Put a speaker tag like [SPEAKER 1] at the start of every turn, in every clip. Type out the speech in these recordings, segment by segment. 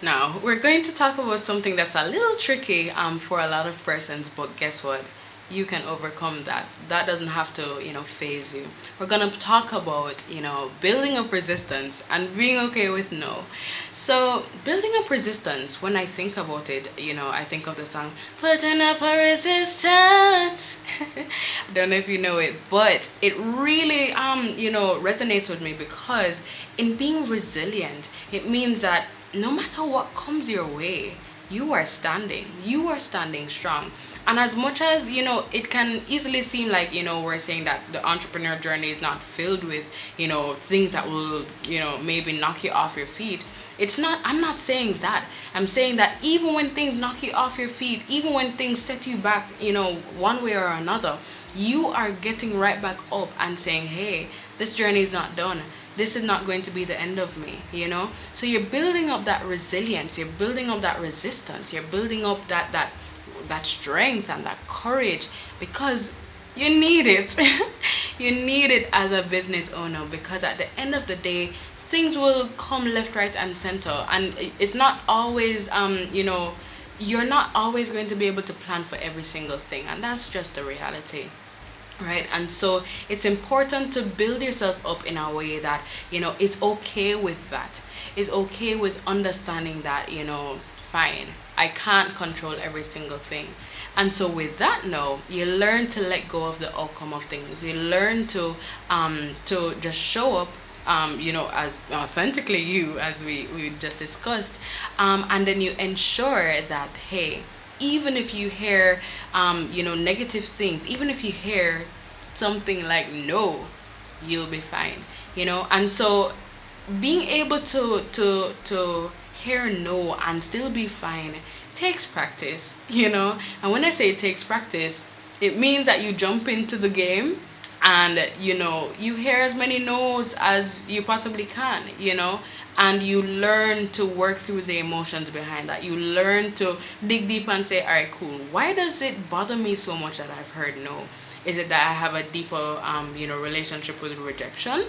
[SPEAKER 1] Now, we're going to talk about something that's a little tricky for a lot of persons, but guess what? You can overcome that. That doesn't have to, phase you. We're going to talk about, building up resistance and being okay with no. So, building up resistance, when I think about it, I think of the song, Putting Up a Resistance. I don't know if you know it, but it really, resonates with me because in being resilient, it means that no matter what comes your way, you are standing strong. And as much as it can easily seem like we're saying that the entrepreneur journey is not filled with things that will maybe knock you off your feet. It's not. I'm not saying that. I'm saying that even when things knock you off your feet, even when things set you back one way or another, you are getting right back up and saying, hey, this journey is not done. This is not going to be the end of me. So you're building up that resilience, you're building up that resistance, you're building up that strength and that courage, because you need it. You need it as a business owner, because at the end of the day, things will come left, right, and center, and it's not always you're not always going to be able to plan for every single thing, and that's just the reality. Right, and so it's important to build yourself up in a way that it's okay with that. It's okay with understanding that fine, I can't control every single thing. And so with that, no, you learn to let go of the outcome of things. You learn to just show up as authentically you, as we just discussed, and then you ensure that, hey, even if you hear negative things, even if you hear something like no, you'll be fine. And so being able to hear no and still be fine takes practice. And when I say it takes practice, it means that you jump into the game and you hear as many no's as you possibly can, and you learn to work through the emotions behind that. You learn to dig deep and say, all right, cool, why does it bother me so much that I've heard no? Is it that I have a deeper relationship with rejection?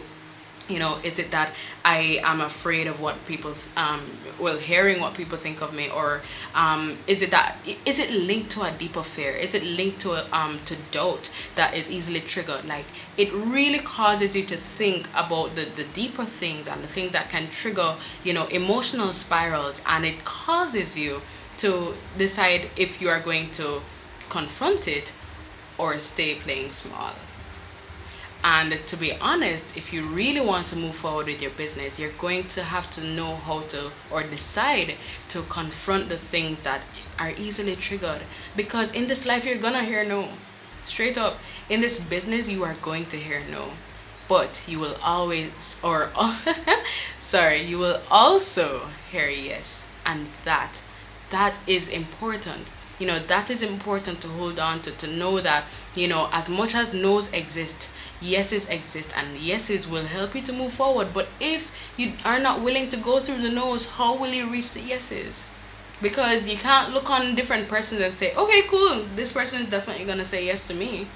[SPEAKER 1] Is it that I am afraid of what people hearing what people think of me? Or is it linked to a deeper fear? Is it linked to to doubt that is easily triggered? Like, it really causes you to think about the deeper things and the things that can trigger emotional spirals, and it causes you to decide if you are going to confront it or stay playing small. And to be honest, if you really want to move forward with your business, you're going to have to know how to, or decide to confront the things that are easily triggered. Because in this life, you're gonna hear no. Straight up. In this business, you are going to hear no. But you will always, you will also hear yes. And that is important. That is important to hold on to know that, as much as no's exist, yeses exist, and yeses will help you to move forward. But if you are not willing to go through the no's, how will you reach the yeses? Because you can't look on different persons and say, okay, cool, this person is definitely going to say yes to me.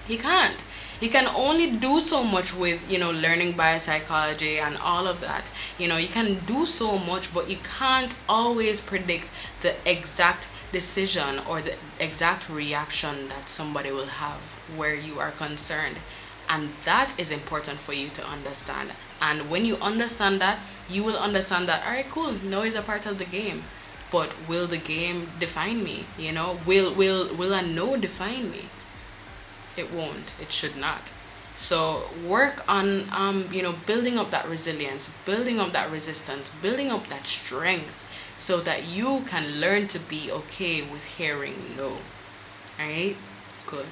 [SPEAKER 1] You can't. You can only do so much with, learning biopsychology and all of that. You can do so much, but you can't always predict the exact decision or the exact reaction that somebody will have where you are concerned. And that is important for you to understand. And when you understand that, you will understand that, all right, cool, no is a part of the game. But will the game define me? Will a no define me? It won't. It should not. So work on building up that resilience, building up that resistance, building up that strength, so that you can learn to be okay with hearing no. All right? Good.